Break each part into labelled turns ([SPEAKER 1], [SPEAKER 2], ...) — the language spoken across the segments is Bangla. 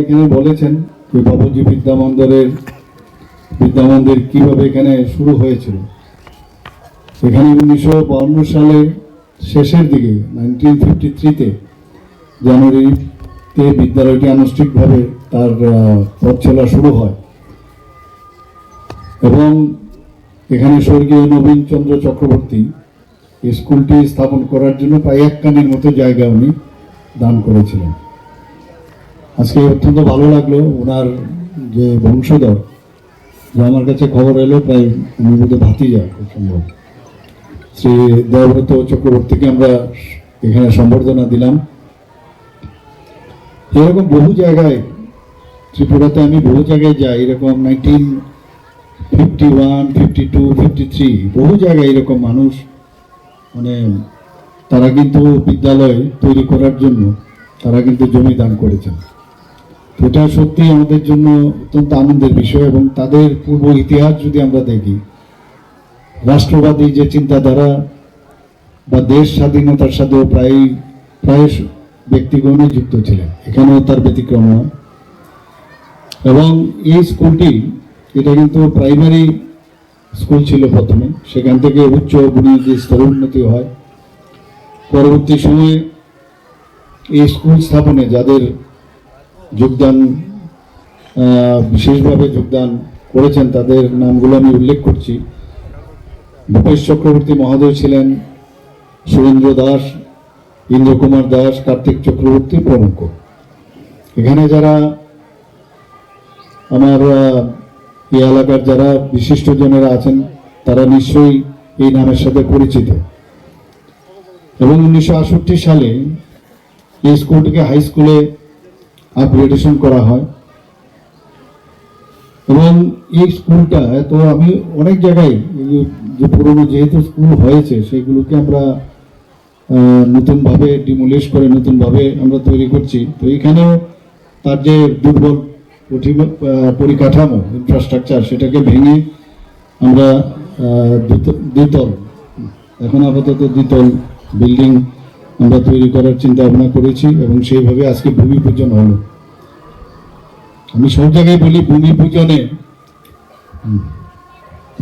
[SPEAKER 1] এখানে বলেছেন যে বাপুজি বিদ্যামন্দির কিভাবে এখানে শুরু হয়েছিল। এখানে 1952 সালে শেষের দিকে 1953-তে জানুয়ারিতে বিদ্যালয়টি আনুষ্ঠানিকভাবে তার পথ চলা শুরু হয় এবং এখানে স্বর্গীয় নবীনচন্দ্র চক্রবর্তী স্কুলটি স্থাপন করার জন্য প্রায় 1 কানির মতো জায়গা উনি দান করেছিলেন। আজকে অত্যন্ত ভালো লাগলো ওনার যে বংশধর, যে আমার কাছে খবর এলো প্রায় উনি বোধহয় ভাতিজা খুব সম্ভব, শ্রী দেবব্রত চক্রবর্তীকে আমরা এখানে সম্বর্ধনা দিলাম। এরকম বহু জায়গায় ত্রিপুরাতে আমি বহু জায়গায় যাই, এরকম 1951, 52, 53 বহু জায়গায় এরকম মানুষ মানে তারা কিন্তু বিদ্যালয় তৈরি করার জন্য তারা কিন্তু জমি দান করেছেন। এটা সত্যি আমাদের জন্য অত্যন্ত আনন্দের বিষয়। এবং তাদের পূর্ব ইতিহাস যদি আমরা দেখি, রাষ্ট্রবাদী যে চিন্তাধারা বা দেশ স্বাধীনতার সাথেও প্রায় ব্যক্তিগণই যুক্ত ছিলেন, এখানেও তার ব্যতিক্রম নয়। এবং এই স্কুলটি এটা কিন্তু প্রাইমারি স্কুল ছিল প্রথমে, সেখান থেকে উচ্চ বুনিয়াদী স্তরে উন্নতি হয়। পরবর্তী সময়ে এই স্কুল স্থাপনে যাদের যোগদান বিশেষভাবে যোগদান করেছেন তাদের নামগুলো আমি উল্লেখ করছি। ভূপেশ চক্রবর্তী মহোদয় ছিলেন, সুরেন্দ্র দাস, ইন্দ্রকুমার দাস, কার্তিক চক্রবর্তী প্রমুখ। এখানে যারা আমার এই এলাকার যারা বিশিষ্টজনেরা আছেন তারা নিশ্চয়ই এই নামের সাথে পরিচিত। এবং 1968 সালে এই স্কুলটিকে হাই স্কুলে আপগ্রেডেশন করা হয়। এবং এই স্কুলটা তো আমি অনেক জায়গায় যে পুরনো যেহেতু স্কুল হয়েছে সেগুলোকে আমরা নতুনভাবে ডিমোলিশ করে নতুনভাবে আমরা তৈরি করছি। তো এখানেও তার যে দুর্বল পরিকাঠামো ইনফ্রাস্ট্রাকচার সেটাকে ভেঙে আমরা দ্বিতল, এখন আপাতত দ্বিতল বিল্ডিং আমরা তৈরি করার চিন্তা ভাবনা করেছি এবং সেইভাবে আজকে ভূমি পূজন হলো। আমি সব জায়গায় বলি ভূমি পূজনে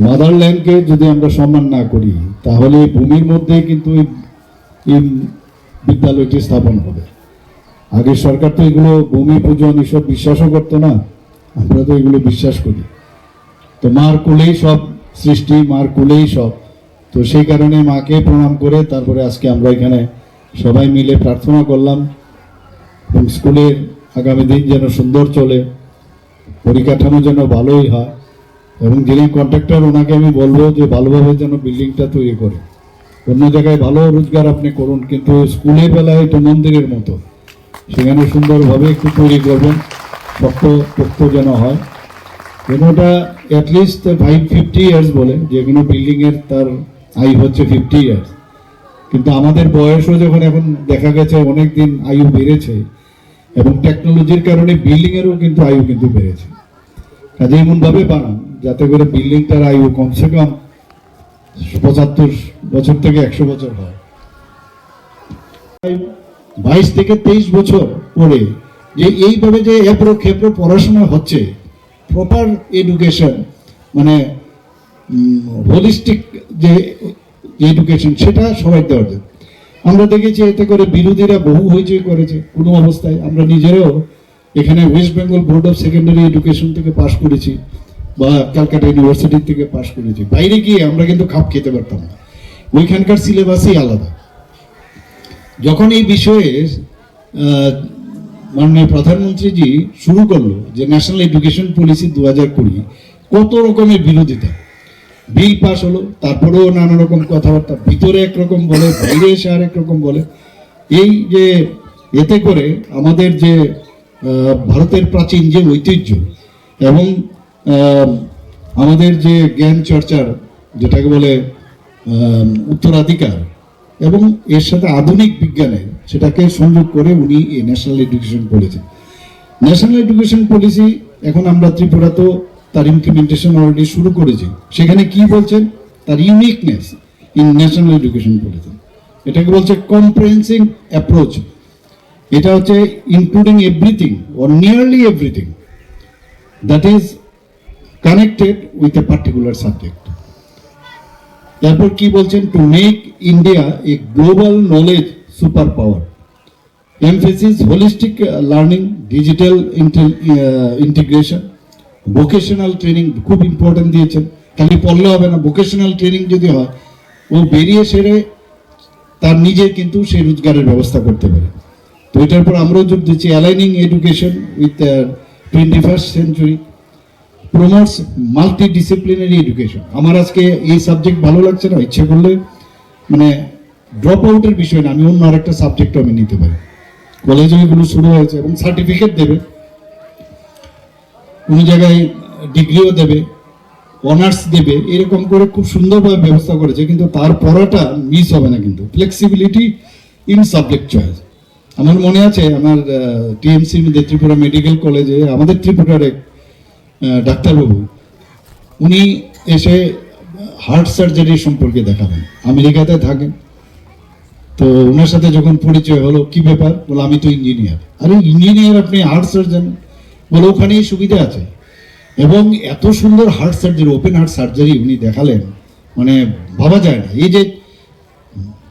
[SPEAKER 1] মাদারল্যান্ডকে যদি আমরা সম্মান না করি তাহলে ভূমির মধ্যে কিন্তু এই বিদ্যালয়টি স্থাপন হবে। আগের সরকার তো এগুলো ভূমি পূজন এসব বিশ্বাসও করতো না, আমরা তো এগুলো বিশ্বাস করি। তো মার কোলেই সব সৃষ্টি, মার কোলেই সব। তো সেই কারণে মাকে প্রণাম করে তারপরে আজকে আমরা এখানে সবাই মিলে প্রার্থনা করলাম এবং স্কুলের আগামী দিন যেন সুন্দর চলে, পরিকাঠামো যেন ভালোই হয়। এবং যিনি কন্ট্রাক্টর ওনাকে আমি বলবো যে ভালোভাবে যেন বিল্ডিংটা তৈরি করে। অন্য জায়গায় ভালো রোজগার আপনি করুন, কিন্তু স্কুলের বেলায় এটা মন্দিরের মতো, সেখানে সুন্দরভাবে একটু তৈরি করবেন, শক্ত যেন হয়। যেন ওটা অ্যাটলিস্ট 50 ইয়ার্স বলে, যে কোনো বিল্ডিংয়ের তার আয়ু হচ্ছে 50 ইয়ার্স। কিন্তু আমাদের বয়সও যখন এখন দেখা গেছে অনেক দিন আয়ু বেড়েছে এবং টেকনোলজির কারণে বিল্ডিংয়েরও কিন্তু আয়ু কিন্তু বেড়েছে। কাজে এমনভাবে বানান যাতে করে বিল্ডিংটার আয়ু কমসে কম 75 বছর থেকে 100 বছর হয়। 22 থেকে 23 বছর পরে যে এইভাবে যে ক্ষেত্রে পড়াশোনা হচ্ছে, প্রপার এডুকেশন মানে হোলিস্টিক যে এডুকেশন সেটা সবাই দেওয়া যায়। আমরা দেখেছি এতে করে বিরোধীরা বহু হইচই করেছে। কোনো অবস্থায় আমরা নিজেরাও এখানে West Bengal board of secondary education থেকে পাশ করেছি বা ক্যালকাটা ইউনিভার্সিটি থেকে পাশ করেছি। বাইরে গিয়ে আমরা কিন্তু খাপ খেতে পারতাম না, ওইখানকার সিলেবাসই আলাদা। যখন এই বিষয়ে মাননীয় প্রধানমন্ত্রীজি শুরু করলো যে ন্যাশনাল এডুকেশন পলিসি 2020, কত রকমের বিরোধিতা, বিল পাস হলো, তারপরেও নানা রকম কথাবার্তা, ভিতরে একরকম বলে বাইরে এসে আর একরকম বলে। এই যে এতে করে আমাদের যে ভারতের প্রাচীন যে ঐতিহ্য এবং আমাদের যে জ্ঞান চর্চার যেটাকে বলে উত্তরাধিকার এবং এর সাথে আধুনিক বিজ্ঞানের সেটাকে সংযোগ করে উনি এই national education policy. National education policy এখন আমরা ত্রিপুরাতেও তার ইমপ্লিমেন্টেশন অলরেডি শুরু করেছি। সেখানে কি বলছেন, তার uniqueness in national education policy, এটাকে বলছে কম্প্রিহেনসিভ অ্যাপ্রোচ। এটা হচ্ছে including everything or nearly everything that is connected with a particular subject. তারপর কি বলছেন, to make India A global knowledge super power, emphasis holistic learning, digital integration, vocational training খুব ইম্পর্টেন্ট দিয়েছেন। খালি পড়লে হবে না, ভোকেশনাল ট্রেনিং যদি হয় ও বেরিয়ে সেরে তার নিজে কিন্তু সেই রোজগারের ব্যবস্থা করতে পারে। তো এটার পর আমরাও যোগ দিচ্ছি aligning education with 21st century, promotes multi disciplinary education. আমার আজকে এই সাবজেক্ট ভালো লাগছে না, ইচ্ছে করলে মানে ড্রপ আউটের বিষয় না, আমি অন্য আরেকটা সাবজেক্টও আমি নিতে পারি। কলেজে এগুলো শুরু হয়েছে এবং সার্টিফিকেট দেবে, কোনো জায়গায় ডিগ্রিও দেবে, অনার্স দেবে, এরকম করে খুব সুন্দরভাবে ব্যবস্থা করেছে। কিন্তু তার পড়াটা মিস হবে না, কিন্তু ফ্লেক্সিবিলিটি ইন সাবজেক্ট চয়েস। আমার মনে আছে আমার টিএমসি ত্রিপুরা মেডিকেল কলেজে আমাদের ত্রিপুরার এক ডাক্তারবাবু, উনি এসে হার্ট সার্জারি সম্পর্কে দেখাবেন, আমেরিকাতে থাকেন। তো ওনার সাথে যখন পরিচয় হলো, কি ব্যাপার, বলে আমি তো ইঞ্জিনিয়ার। আরে ইঞ্জিনিয়ার, আপনি হার্ট সার্জন? বলে ওখানেই সুবিধা আছে। এবং এত সুন্দর heart surgery, open heart surgery উনি দেখালেন, মানে ভাবা যায় না। এই যে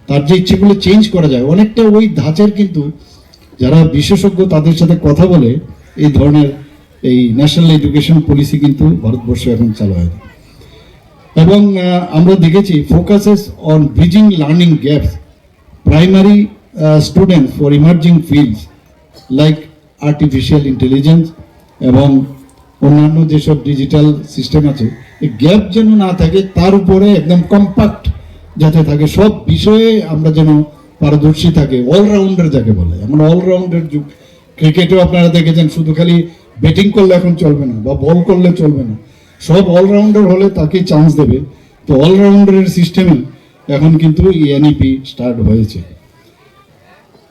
[SPEAKER 1] তার যে ইচ্ছেগুলো চেঞ্জ করা যায়, অনেকটা ওই ধাঁচের। কিন্তু যারা বিশেষজ্ঞ তাদের সাথে কথা বলে এই ধরনের এই ন্যাশনাল এডুকেশন পলিসি কিন্তু ভারতবর্ষে এখন চালু হয়। এবং আমরা দেখেছি focuses on bridging learning gaps, primary students for emerging fields like artificial intelligence এবং অন্যান্য যেসব ডিজিটাল সিস্টেম আছে, এই গ্যাপ যেন না থাকে, তার উপরে একদম কম্প্যাক্ট যাতে থাকে, সব বিষয়ে আমরা যেন পারদর্শী থাকে, অলরাউন্ডার যাকে বলে। এখন অলরাউন্ডার যুগ। ক্রিকেটেও আপনারা দেখেছেন শুধু খালি ব্যাটিং করলে এখন চলবে না, বা বল করলে চলবে না, সব অলরাউন্ডার হলে তাকে চান্স দেবে। তো অলরাউন্ডারের সিস্টেমে এখন কিন্তু এনইপি স্টার্ট হয়েছে।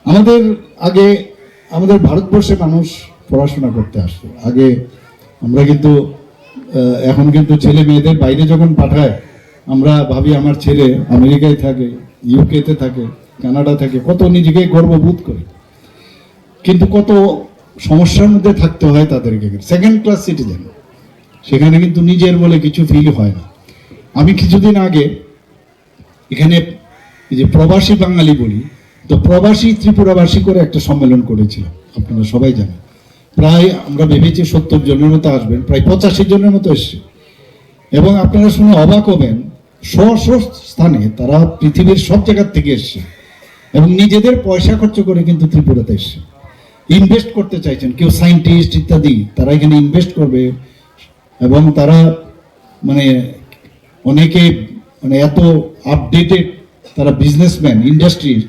[SPEAKER 1] আমাদের আগে আমাদের ভারতবর্ষে মানুষ পড়াশোনা করতে আসতো আগে। আমরা কিন্তু এখন কিন্তু ছেলে মেয়েদের বাইরে যখন পাঠায়, আমরা ভাবি আমার ছেলে আমেরিকায় থাকে, ইউকেতে থাকে, কানাডা থাকে, কত নিজেকে গর্ববোধ করি। কিন্তু কত সমস্যার মধ্যে থাকতে হয় তাদেরকে। সেকেন্ড ক্লাস সিটিজেন, সেখানে কিন্তু নিজের বলে কিছু ফিল হয় না। আমি কিছুদিন আগে এখানে এই যে প্রবাসী বাঙালি বলি, তো প্রবাসী ত্রিপুরাবাসী করে একটা সম্মেলন করেছিলাম, আপনারা সবাই জানেন। প্রায় আমরা ভেবেছি 70 জনের মতো আসবেন, প্রায় 85 জনের মতো এসছে। এবং আপনারা শুনে অবাক হবেন, স্ব স্থানে তারা পৃথিবীর সব জায়গার থেকে এসছে এবং নিজেদের পয়সা খরচ করে কিন্তু ত্রিপুরাতে এসছে, ইনভেস্ট করতে চাইছেন। কেউ সায়েন্টিস্ট ইত্যাদি, তারা এখানে ইনভেস্ট করবে। এবং তারা মানে অনেকে মানে এত আপডেটেড, তারা বিজনেসম্যান, ইন্ডাস্ট্রিজ।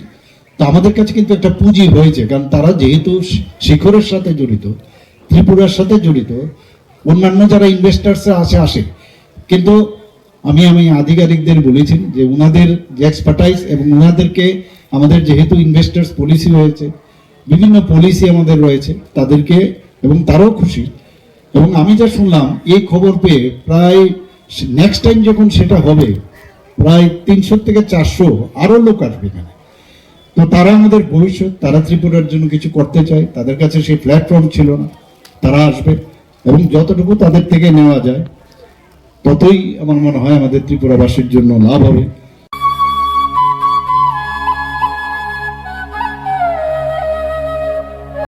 [SPEAKER 1] তো আমাদের কাছে কিন্তু একটা পুঁজি হয়েছে, কারণ তারা যেহেতু শিখরের সাথে জড়িত, ত্রিপুরার সাথে জড়িত, অন্যান্য যারা ইনভেস্টার্সরা আসে। কিন্তু আমি আধিকারিকদের বলেছি যে ওনাদের যে এক্সপার্টাইজ এবং ওনাদেরকে আমাদের যেহেতু ইনভেস্টার্স পলিসি হয়েছে, বিভিন্ন পলিসি আমাদের রয়েছে, তাদেরকে, এবং তারাও খুশি। এবং আমি যা শুনলাম এই খবর পেয়ে, প্রায় নেক্সট টাইম যখন সেটা হবে, প্রায় 300 থেকে 400 আরও লোক আসবে এখানে। তো তারা আমাদের ভবিষ্যৎ, তারা ত্রিপুরার জন্য কিছু করতে চায়, তাদের কাছে সেই প্ল্যাটফর্ম ছিল না, তারা আসবে। এবং যতটুকু তাদের থেকে নেওয়া যায় ততই আমার মনে হয় আমাদের ত্রিপুরাবাসীর জন্য লাভ হবে।